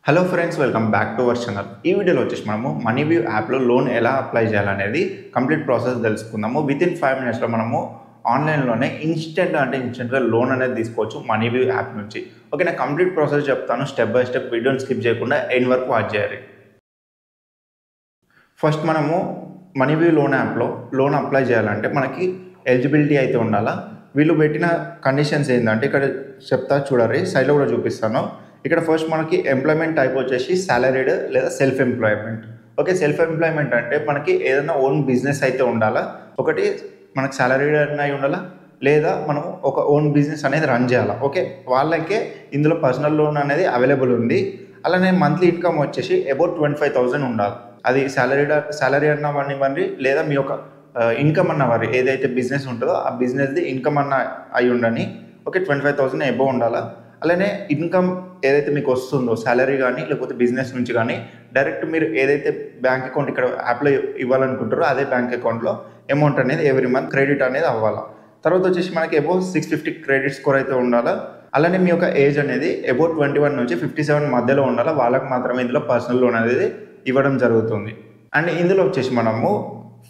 Hello friends, welcome back to our channel. ఈ వీడియోలో వచ్చేసి మనము మనీవ్యూ యాప్లో లోన్ ఎలా అప్లై చేయాలనేది కంప్లీట్ ప్రాసెస్ తెలుసుకుందాము. వితిన్ 5 మినిట్స్లో మనము ఆన్లైన్లోనే ఇన్స్టెంట్గా లోన్ అనేది తీసుకోవచ్చు మనీవ్యూ యాప్ నుంచి. ఓకే, నేను కంప్లీట్ ప్రాసెస్ చెప్తాను స్టెప్ బై స్టెప్. వీడియోని స్కిప్ చేయకుండా ఎండ్ వరకు వాచ్ చేయాలి. ఫస్ట్ మనము మనీవ్యూ లోన్ యాప్లో లోన్ అప్లై చేయాలంటే మనకి ఎలిజిబిలిటీ అయితే ఉండాలా. వీళ్ళు పెట్టిన కండిషన్స్ ఏంటంటే ఇక్కడ చెప్తా చూడాలి, సైడ్లో కూడా చూపిస్తాను. ఇక్కడ ఫస్ట్ మనకి ఎంప్లాయ్మెంట్ టైప్ వచ్చేసి సాలరీడ్ లేదా self employment. Okay, self employment అంటే మనకి ఏదైనా ఓన్ బిజినెస్ అయితే ఉండాలా. ఒకటి మనకి సాలరీడ్ అయి ఉండాలా, లేదా మనం ఒక ఓన్ బిజినెస్ అనేది రన్ చేయాలా. ఓకే, వాళ్ళకే ఇందులో పర్సనల్ లోన్ అనేది అవైలబుల్ ఉంది. అలానే మంత్లీ ఇన్కమ్ వచ్చేసి అబౌట్ 25,000 ఉండాలి. అది సాలరీ అన్నవ్వండి, లేదా మీ యొక్క ఇన్కమ్ అన్నవారు ఏదైతే బిజినెస్ ఉంటుందో ఆ బిజినెస్ది ఇన్కమ్ అన్న అయి ఉండని. ఓకే, 25,000 అబౌవ్ ఉండాలా. అలానే ఇన్కమ్ ఏదైతే మీకు వస్తుందో సాలరీ కానీ లేకపోతే బిజినెస్ నుంచి కానీ డైరెక్ట్ మీరు ఏదైతే బ్యాంక్ అకౌంట్ ఇక్కడ యాప్లో ఇవ్వాలనుకుంటారో అదే బ్యాంక్ అకౌంట్లో అమౌంట్ అనేది ఎవ్రీ మంత్ క్రెడిట్ అనేది అవ్వాలా. తర్వాత వచ్చేసి మనకి అబౌవ్ 650 క్రెడిట్ స్కోర్ అయితే ఉండాలా. అలానే మీ యొక్క ఏజ్ అనేది అబౌట్ 21 నుంచి 57 మధ్యలో ఉండాలా. వాళ్ళకి మాత్రమే ఇందులో పర్సనల్ లోన్ అనేది ఇవ్వడం జరుగుతుంది. అండ్ ఇందులో వచ్చేసి మనము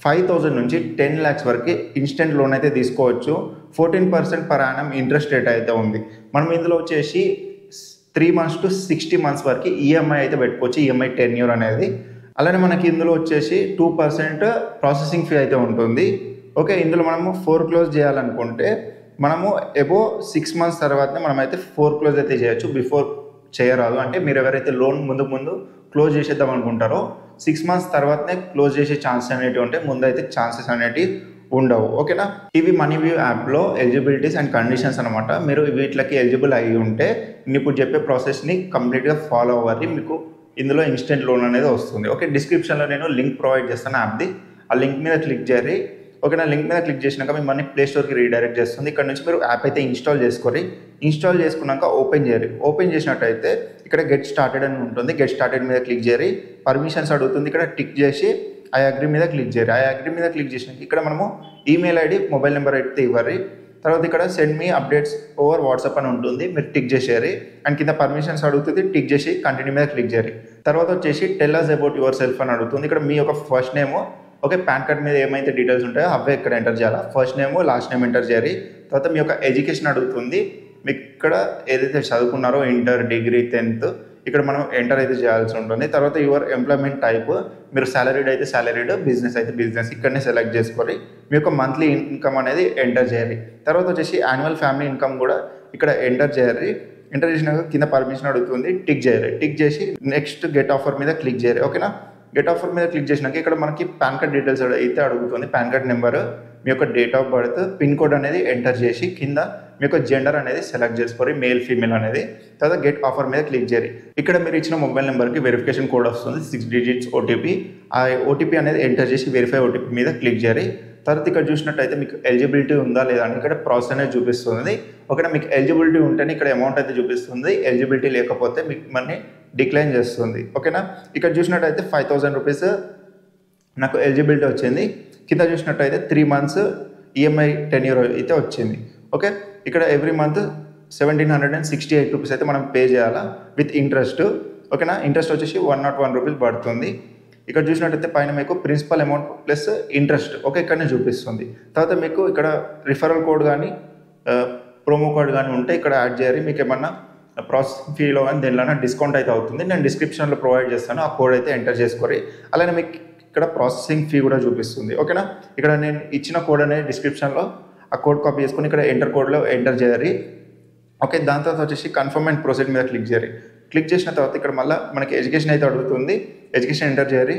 5,000 నుంచి 10 lakhs వరకు ఇన్స్టెంట్ లోన్ అయితే తీసుకోవచ్చు. 14% పర్ యానం ఇంట్రెస్ట్ రేట్ అయితే ఉంది. మనం ఇందులో వచ్చేసి 3 months to 60 months వరకు ఈఎంఐ అయితే పెట్టుకోవచ్చు, ఈఎంఐ టెన్యూర్ అనేది. అలానే మనకి ఇందులో వచ్చేసి 2% ప్రాసెసింగ్ ఫీ అయితే ఉంటుంది. ఓకే, ఇందులో మనము ఫోర్క్లోజ్ చేయాలనుకుంటే మనము అబౌవ్ 6 months తర్వాతనే మనమైతే ఫోర్క్లోజ్ అయితే చేయొచ్చు. బిఫోర్ చేయరాదు. అంటే మీరు ఎవరైతే లోన్ ముందు క్లోజ్ చేసేద్దాం అనుకుంటారో 6 months తర్వాతనే క్లోజ్ చేసే ఛాన్సెస్ అనేటివి ఉంటాయి, ముందైతే ఛాన్సెస్ అనేటివి ఉండవు. ఓకేనా, ఇవి మనీవ్యూ యాప్లో ఎలిజిబిలిటీస్ అండ్ కండిషన్స్ అనమాట. మీరు వీటికి ఎలిజిబుల్ అయ్యి ఉంటే నేను ఇప్పుడు చెప్పే ప్రాసెస్ని కంప్లీట్గా ఫాలో అవ్వాలి, మీకు ఇందులో ఇన్స్టెంట్ లోన్ అనేది వస్తుంది. ఓకే, డిస్క్రిప్షన్లో నేను లింక్ ప్రొవైడ్ చేస్తాను యాప్ది. ఆ లింక్ మీద క్లిక్ చేయాలి. ఓకేనా, లింక్ మీద క్లిక్ చేసినాక మిమ్మల్ని ప్లే స్టోర్కి రీడైరెక్ట్ చేస్తుంది. ఇక్కడ నుంచి మీరు యాప్ అయితే ఇన్స్టాల్ చేసుకున్నాక ఓపెన్ చేయాలి. ఓపెన్ చేసినట్టయితే ఇక్కడ గెట్ స్టార్టెడ్ అని ఉంటుంది. గెట్ స్టార్టెడ్ మీద క్లిక్ చేయాలి. పర్మిషన్స్ అడుగుతుంది, ఇక్కడ టిక్ చేసి ఐ అగ్రీ మీద క్లిక్ చేయాలి. ఐ అగ్రీ మీద క్లిక్ చేసినాక ఇక్కడ మనము ఈమెయిల్ ఐడి, మొబైల్ నెంబర్ అయితే ఇవ్వాలి. తర్వాత ఇక్కడ send me updates over WhatsApp అని ఉంటుంది, మీరు టిక్ చేసేయాలి. అండ్ కింద పర్మిషన్స్ అడుగుతుంది, టిక్ చేసి కంటిన్యూ మీద క్లిక్ చేయాలి. తర్వాత వచ్చేసి tell us about yourself అని అడుగుతుంది. ఇక్కడ మీ యొక్క first name, okay, PAN card మీద ఏమైతే డీటెయిల్స్ ఉంటాయో అవే ఇక్కడ ఎంటర్ చేయాలి. First name, last name enter చేయాలి. తర్వాత మీ యొక్క ఎడ్యుకేషన్ అడుగుతుంది, మీకు ఇక్కడ ఏదైతే చదువుకున్నారో ఇంటర్, డిగ్రీ, 10th ఇక్కడ మనం ఎంటర్ అయితే చేయాల్సి ఉంటుంది. తర్వాత యువర్ ఎంప్లాయ్మెంట్ టైప్, మీరు సాలరీడ్ అయితే సాలరీడ్, బిజినెస్ అయితే బిజినెస్ ఇక్కడనే సెలెక్ట్ చేసుకొని మీ యొక్క మంత్లీ ఇన్కమ్ అనేది ఎంటర్ చేయాలి. తర్వాత వచ్చేసి యాన్యువల్ ఫ్యామిలీ ఇన్కమ్ కూడా ఇక్కడ ఎంటర్ చేయాలి. ఎంటర్ చేసినాక కింద పర్మిషన్ అడుగుతుంది, టిక్ చేయాలి. టిక్ చేసి నెక్స్ట్ గెట్ ఆఫర్ మీద క్లిక్ చేయాలి. ఓకేనా, గెట్ ఆఫర్ మీద క్లిక్ చేసినాక ఇక్కడ మనకి పాన్ కార్డ్ డీటెయిల్స్ అయితే అడుగుతుంది. పాన్ కార్డ్ నెంబర్, మీ యొక్క date of birth, pin code అనేది ఎంటర్ చేసి కింద మీ యొక్క జెండర్ అనేది సెలెక్ట్ చేసుకోవాలి, మేల్ ఫీమేల్ అనేది. తర్వాత గెట్ ఆఫర్ మీద క్లిక్ చేయాలి. ఇక్కడ మీరు ఇచ్చిన మొబైల్ నెంబర్కి వెరిఫికేషన్ కోడ్ వస్తుంది, 6 digits ఓటీపీ. ఆ ఓటీపీ అనేది ఎంటర్ చేసి వెరిఫై ఓటీపీ మీద క్లిక్ చేయాలి. తర్వాత ఇక్కడ చూసినట్టయితే మీకు ఎలిజిబిలిటీ ఉందా లేదా అని ఇక్కడ ప్రాసెస్ అనేది చూపిస్తుంది. ఒకవేళ మీకు ఎలిజిబిలిటీ ఉంటేనే ఇక్కడ అమౌంట్ అయితే చూపిస్తుంది, ఎలిజిబిలిటీ లేకపోతే మీకు మనీ డిక్లైన్ చేస్తుంది. ఓకేనా, ఇక్కడ చూసినట్టయితే 5,000 రూపీస్ నాకు ఎలిజిబిలిటీ వచ్చింది. కింద చూసినట్టయితే 3 months ఈఎంఐ టెన్యూర్ అయితే వచ్చింది. ఓకే, ఇక్కడ ఎవ్రీ మంత్ 1,768 రూపీస్ అయితే మనం పే చేయాలా విత్ ఇంట్రెస్ట్. ఓకేనా, ఇంట్రెస్ట్ వచ్చేసి 101 రూపీస్ పడుతుంది. ఇక్కడ చూసినట్టయితే పైన మీకు principal amount plus interest, okay, ఇక్కడనే చూపిస్తుంది. తర్వాత మీకు ఇక్కడ రిఫరల్ కోడ్ కానీ ప్రోమో కోడ్ కానీ ఉంటే ఇక్కడ యాడ్ చేయాలి. మీకు ఏమన్నా ప్రాసెసింగ్ ఫీలో కానీ దేనిలో డిస్కౌంట్ అయితే అవుతుంది. నేను డిస్క్రిప్షన్లో ప్రొవైడ్ చేస్తాను, ఆ కోడ్ అయితే ఎంటర్ చేసుకోవాలి. అలానే మీకు ఇక్కడ ప్రాసెసింగ్ ఫీ కూడా చూపిస్తుంది. ఓకేనా, ఇక్కడ నేను ఇచ్చిన కోడ్ అనేది డిస్క్రిప్షన్లో ఆ కోడ్ కాపీ చేసుకొని ఇక్కడ ఎంటర్ కోడ్లో ఎంటర్ చేయాలి. ఓకే, దాని తర్వాత వచ్చేసి కన్ఫర్మ్ అండ్ ప్రొసీడ్ మీద క్లిక్ చేయాలి. క్లిక్ చేసిన తర్వాత ఇక్కడ మళ్ళీ మనకి ఎడ్యుకేషన్ అయితే అడుగుతుంది, ఎడ్యుకేషన్ ఎంటర్ చేయాలి.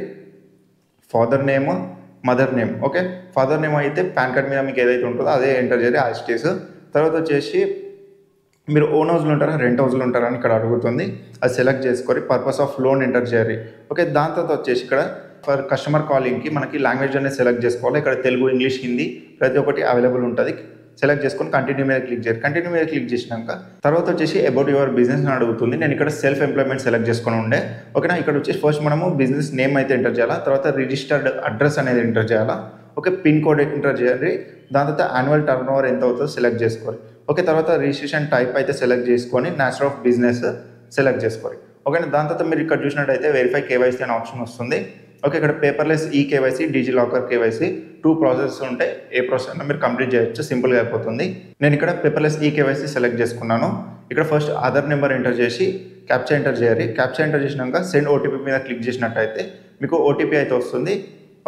Father name, mother name. Okay, father name అయితే పాన్ కార్డ్ మీద మీకు ఏదైతే ఉంటుందో అదే ఎంటర్ చేయాలి యాజ్ ఇట్ ఈస్. తర్వాత వచ్చేసి మీరు ఓన్ హౌస్లో ఉంటారా, రెంట్ హౌస్లో ఉంటారా అని ఇక్కడ అడుగుతుంది, అది సెలెక్ట్ చేసుకొని పర్పస్ ఆఫ్ లోన్ ఎంటర్ చేయాలి. ఓకే, దాని తర్వాత వచ్చేసి ఇక్కడ ఫర్ కస్టమర్ కాలింగ్కి మనకి లాంగ్వేజ్ అనేది సెలెక్ట్ చేసుకోవాలి. ఇక్కడ తెలుగు, ఇంగ్లీష్, హిందీ ప్రతి ఒక్కటి అవైలబుల్ ఉంటుంది. సెలెక్ట్ చేసుకొని కంటిన్యూ మీద క్లిక్ చేయాలి. కంటిన్యూ మీద క్లిక్ చేసినాక తర్వాత వచ్చేసి అబౌట్ యువర్ బిజినెస్ అని అడుగుతుంది. నేను ఇక్కడ సెల్ఫ్ ఎంప్లాయ్మెంట్ సెలెక్ట్ చేసుకొని ఉండే. ఓకేనా, ఇక్కడ వచ్చేసి ఫస్ట్ మనము బిజినెస్ నేమ్ అయితే ఎంటర్ చేయాలా. తర్వాత రిజిస్టర్డ్ అడ్రస్ అనేది ఎంటర్ చేయాలా. ఓకే, పిన్ కోడ్ ఎంటర్ చేయాలి. దాని తర్వాత యాన్యువల్ టర్న్ ఓవర్ ఎంత అవుతుందో సెలెక్ట్ చేసుకోవాలి. ఓకే, తర్వాత రిజిస్ట్రేషన్ టైప్ అయితే సెలెక్ట్ చేసుకొని నేచర్ ఆఫ్ బిజినెస్ సెలెక్ట్ చేసుకోవాలి. ఓకేనా. దాని తర్వాత మీరు ఇక్కడ చూసినట్టయితే వెరిఫై కేవైసీ అనే ఆప్షన్ వస్తుంది. ఓకే, ఇక్కడ పేపర్లెస్ ఈ కేవైసీ, డిజిలాకర్ కేవైసీ 2 ప్రాసెస్ ఉంటాయి. ఏ ప్రాసెస్ అయినా మీరు కంప్లీట్ చేయొచ్చు, సింపుల్గా అయిపోతుంది. నేను ఇక్కడ పేపర్లెస్ ఈ కేవైసీ సెలెక్ట్ చేసుకున్నాను. ఇక్కడ ఫస్ట్ ఆధార్ నెంబర్ ఎంటర్ చేసి క్యాప్చా ఎంటర్ చేయాలి. క్యాప్చా ఎంటర్ చేసినాక సెండ్ ఓటీపీ మీద క్లిక్ చేసినట్టయితే మీకు ఓటీపీ అయితే వస్తుంది.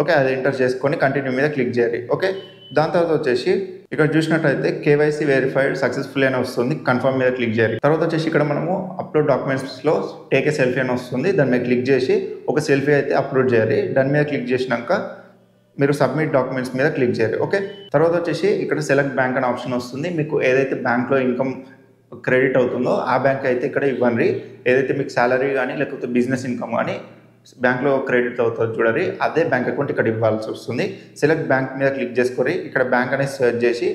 ఓకే, అది ఎంటర్ చేసుకొని కంటిన్యూ మీద క్లిక్ చేయాలి. ఓకే, దాని తర్వాత వచ్చేసి ఇక్కడ చూసినట్టయితే కేవైసీ వెరిఫైడ్ సక్సెస్ఫుల్ అని వస్తుంది. కన్ఫర్మ్ మీద క్లిక్ చేయాలి. తర్వాత వచ్చేసి ఇక్కడ మనము అప్లోడ్ డాక్యుమెంట్స్లో టేక్ ఏ సెల్ఫీ అని వస్తుంది. దాని మీద క్లిక్ చేసి ఒక సెల్ఫీ అయితే అప్లోడ్ చేయాలి. దాని మీద క్లిక్ చేసినాక మీరు సబ్మిట్ డాక్యుమెంట్స్ మీద క్లిక్ చేయాలి. ఓకే, తర్వాత వచ్చేసి ఇక్కడ సెలెక్ట్ బ్యాంక్ అనే ఆప్షన్ వస్తుంది. మీకు ఏదైతే బ్యాంక్లో ఇన్కమ్ క్రెడిట్ అవుతుందో ఆ బ్యాంక్ అయితే ఇక్కడ ఇవ్వండి. ఏదైతే మీకు శాలరీ కానీ లేకపోతే బిజినెస్ ఇన్కమ్ కానీ బ్యాంక్లో క్రెడిట్ అవుతుంది చూడండి, అదే బ్యాంక్ అకౌంట్ ఇక్కడ ఇవ్వాల్సి వస్తుంది. సెలెక్ట్ బ్యాంక్ మీద క్లిక్ చేసుకొని ఇక్కడ బ్యాంక్ అనేది సెర్చ్ చేసి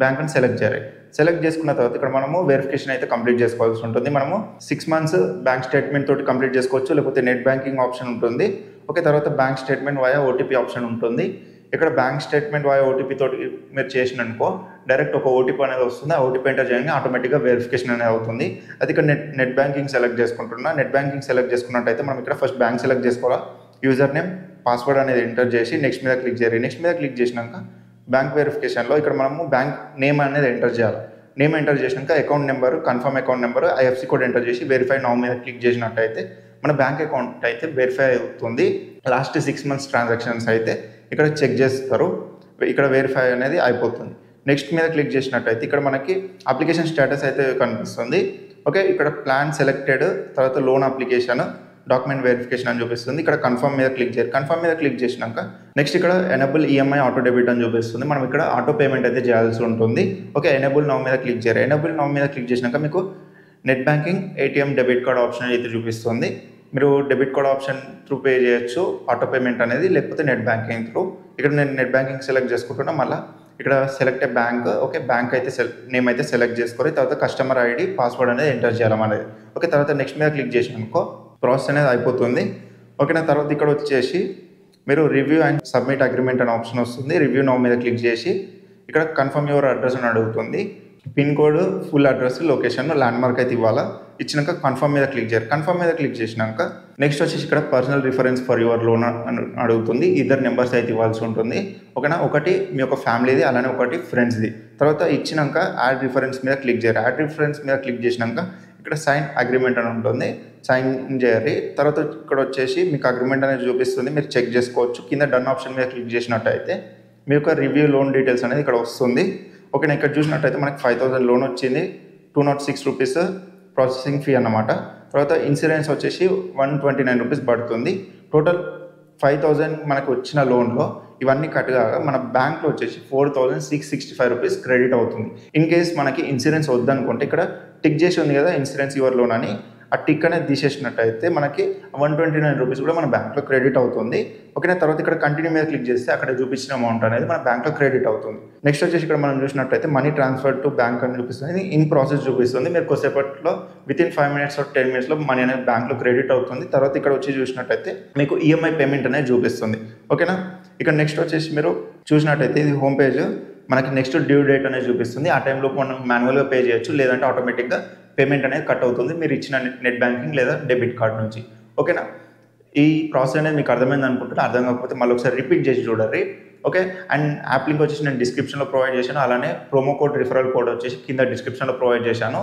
బ్యాంక్ అని సెలెక్ట్ చేయాలి. సెలెక్ట్ చేసుకున్న తర్వాత ఇక్కడ మనము వెరిఫికేషన్ అయితే కంప్లీట్ చేసుకోవాల్సి ఉంటుంది. మనము 6 months బ్యాంక్ స్టేట్మెంట్ తోటి కంప్లీట్ చేసుకోవచ్చు, లేకపోతే నెట్ బ్యాంకింగ్ ఆప్షన్ ఉంటుంది. ఓకే, తర్వాత bank statement via OTP option ఉంటుంది. ఇక్కడ బ్యాంక్ స్టేట్మెంట్ వయా ఓటీపీ తోటి మీరు చేసిననుకో డైరెక్ట్ ఒక ఓటీపీ అనేది వస్తుంది. ఆ ఓటీపీ ఎంటర్ చేయగానే ఆటోమేటిక్గా వెరిఫికేషన్ అనేది అవుతుంది. అది ఇక్కడ నెట్ బ్యాంకింగ్ సెలెక్ట్ చేసుకుంటున్నా. నెట్ బ్యాంకింగ్ సెలెక్ట్ చేసుకున్నట్టయితే మనం ఇక్కడ ఫస్ట్ బ్యాంక్ సెలెక్ట్ చేసుకోవాలా. యూజర్ నేమ్, పాస్వర్డ్ అనేది ఎంటర్ చేసి నెక్స్ట్ మీద క్లిక్ చేయాలి. నెక్స్ట్ మీద క్లిక్ చేసినాక బ్యాంక్ వెరిఫికేషన్లో ఇక్కడ మనము బ్యాంక్ నేమ్ అనేది ఎంటర్ చేయాలి. నేమ్ ఎంటర్ చేసినాక account number, confirm account number, IFC code enter చేసి వెరిఫై నౌ మీద క్లిక్ చేసినట్టయితే మన బ్యాంక్ అకౌంట్ అయితే వెరిఫై అవుతుంది. లాస్ట్ 6 months ట్రాన్సాక్షన్స్ అయితే ఇక్కడ చెక్ చేస్తారు. ఇక్కడ వెరిఫై అనేది అయిపోతుంది. నెక్స్ట్ మీద క్లిక్ చేసినట్టయితే ఇక్కడ మనకి అప్లికేషన్ స్టేటస్ అయితే కనిపిస్తుంది. ఓకే, ఇక్కడ ప్లాన్ సెలెక్టెడ్, తర్వాత లోన్ అప్లికేషన్, డాక్యుమెంట్ వెరిఫికేషన్ అని చూపిస్తుంది. ఇక్కడ కన్ఫర్మ్ మీద క్లిక్ చేయాలి. కన్ఫర్మ్ మీద క్లిక్ చేసినాక నెక్స్ట్ ఇక్కడ ఎనేబుల్ ఈఎంఐ ఆటో డెబిట్ అని చూపిస్తుంది. మనం ఇక్కడ ఆటో పేమెంట్ అయితే చేయాల్సి ఉంటుంది. ఓకే, ఎనేబుల్ నౌ మీద క్లిక్ చేయాలి. ఎనేబుల్ నౌ మీద క్లిక్ చేసినాక మీకు net banking, ATM, debit card option అయితే చూపిస్తుంది. మీరు debit card option through pay చేయొచ్చు ఆటో పేమెంట్ అనేది, లేకపోతే నెట్ బ్యాంకింగ్ త్రూ. ఇక్కడ నేను నెట్ బ్యాంకింగ్ సెలెక్ట్ చేసుకుంటున్నా. మళ్ళీ ఇక్కడ సెలెక్ట్ ఏ బ్యాంక్. ఓకే, బ్యాంక్ అయితే నేమ్ అయితే సెలెక్ట్ చేసుకొని తర్వాత కస్టమర్ ఐడి, పాస్వర్డ్ అనేది ఎంటర్ చేయాలన్నది. ఓకే, తర్వాత నెక్స్ట్ మీద క్లిక్ చేసినాకో ప్రాసెస్ అనేది అయిపోతుంది. ఓకేనా, తర్వాత ఇక్కడ వచ్చేసి మీరు రివ్యూ అండ్ సబ్మిట్ అగ్రిమెంట్ అనే ఆప్షన్ వస్తుంది. రివ్యూ నౌ మీద క్లిక్ చేసి ఇక్కడ కన్ఫర్మ్ యువర్ అడ్రస్ అని అడుగుతుంది. Pin code, full address, location, land mark అయితే ఇవ్వాలా. ఇచ్చినాక కన్ఫర్మ్ మీద క్లిక్ చేయాలి. కన్ఫర్మ్ మీద క్లిక్ చేసినాక నెక్స్ట్ వచ్చేసి ఇక్కడ personal reference for your loan అని అడుగుతుంది. 2 నెంబర్స్ అయితే ఇవ్వాల్సి ఉంటుంది. ఓకేనా, ఒకటి మీ యొక్క ఫ్యామిలీది, అలానే ఒకటి ఫ్రెండ్స్ది. తర్వాత ఇచ్చినాక యాడ్ రిఫరెన్స్ మీద క్లిక్ చేయాలి. యాడ్ రిఫరెన్స్ మీద క్లిక్ చేసినాక ఇక్కడ సైన్ అగ్రిమెంట్ అని ఉంటుంది, సైన్ చేయాలి. తర్వాత ఇక్కడ వచ్చేసి మీకు అగ్రిమెంట్ అనేది చూపిస్తుంది, మీరు చెక్ చేసుకోవచ్చు. కింద డన్ ఆప్షన్ మీద క్లిక్ చేసినట్టయితే మీ యొక్క రివ్యూ లోన్ డీటెయిల్స్ అనేది ఇక్కడ వస్తుంది. ఓకేనా, ఇక్కడ చూసినట్టయితే మనకి 5,000 లోన్ వచ్చింది. 206 రూపీస్ ప్రాసెసింగ్ ఫీ అన్నమాట. తర్వాత ఇన్సూరెన్స్ వచ్చేసి 129 రూపీస్ పడుతుంది. టోటల్ 5,000 మనకు వచ్చిన లోన్లో ఇవన్నీ కట్గా మన బ్యాంక్లో వచ్చేసి 4,665 రూపీస్ క్రెడిట్ అవుతుంది. ఇన్ కేస్ మనకి ఇన్సూరెన్స్ వద్దనుకుంటే ఇక్కడ టిక్ చేసి ఉంది కదా ఇన్సూరెన్స్ యువర్ లోన్ అని, ఆ టిక్ అనేది తీసేసినట్టయితే మనకి 129 రూపీస్ కూడా మన బ్యాంక్లో క్రెడిట్ అవుతుంది. ఓకేనా, తర్వాత ఇక్కడ కంటిన్యూ మీద క్లిక్ చేస్తే అక్కడ చూపించిన అమౌంట్ అనేది మన బ్యాంక్లో క్రెడిట్ అవుతుంది. నెక్స్ట్ వచ్చేసి ఇక్కడ మనం చూసినట్టయితే మనీ ట్రాన్స్ఫర్ టు బ్యాంక్ అని చూపిస్తుంది. ఇన్ ప్రాసెస్ చూపిస్తుంది. మీరు కొద్దిసేపట్లో వితిన్ 5 minutes or 10 minutesలో మనీ అనేది బ్యాంక్లో క్రెడిట్ అవుతుంది. తర్వాత ఇక్కడ వచ్చి చూసినట్టయితే మీకు ఈఎంఐ పేమెంట్ అనేది చూపిస్తుంది. ఓకేనా, ఇక్కడ నెక్స్ట్ వచ్చేసి మీరు చూసినట్టయితే ఇది హోమ్ పేజ్. మనకి నెక్స్ట్ డ్యూ డేట్ అనేది చూపిస్తుంది. ఆ టైంలో మనం మాన్యువల్గా పే చేయొచ్చు, లేదంటే ఆటోమేటిక్గా పేమెంట్ అనేది కట్ అవుతుంది మీరు ఇచ్చిన నెట్ బ్యాంకింగ్ లేదా డెబిట్ కార్డ్ నుంచి. ఓకేనా, ఈ ప్రాసెస్ అనేది మీకు అర్థమైంది అనుకుంటున్నా. అర్థం కాకపోతే మళ్ళీ ఒకసారి రిపీట్ చేసి చూడండి. ఓకే, అండ్ యాప్ లింక్ వచ్చేసి నేను డిస్క్రిప్షన్లో ప్రొవైడ్ చేశాను. అలానే ప్రోమో కోడ్, రిఫరల్ కోడ్ వచ్చేసి కింద డిస్క్రిప్షన్లో ప్రొవైడ్ చేశాను.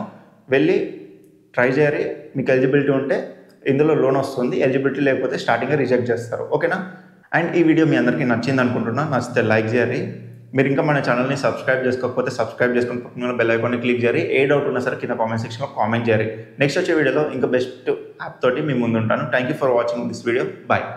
వెళ్ళి ట్రై చేయాలి. మీకు ఎలిజిబిలిటీ ఉంటే ఇందులో లోన్ వస్తుంది, ఎలిజిబిలిటీ లేకపోతే స్టార్టింగ్గా రిజెక్ట్ చేస్తారు. ఓకేనా, అండ్ ఈ వీడియో మీ అందరికీ నచ్చింది అనుకుంటున్నా. నచ్చితే లైక్ చేయాలి. మీరు ఇంకా మన ఛానల్ని సబ్స్క్రైబ్ చేసుకోకపోతే సబ్స్క్రైబ్ చేసుకుని పక్కన బెల్ ఐకాన్ని క్లిక్ చేయాలి. ఏ డౌట్ ఉన్నా సరే కింద కామెంట్ సెక్షన్లో కామెంట్ చేయాలి. నెక్స్ట్ వచ్చే వీడియోలో ఇంకా బెస్ట్ యాప్ తోటి మీ ముందు ఉంటాను. Thank you for watching this video. Bye.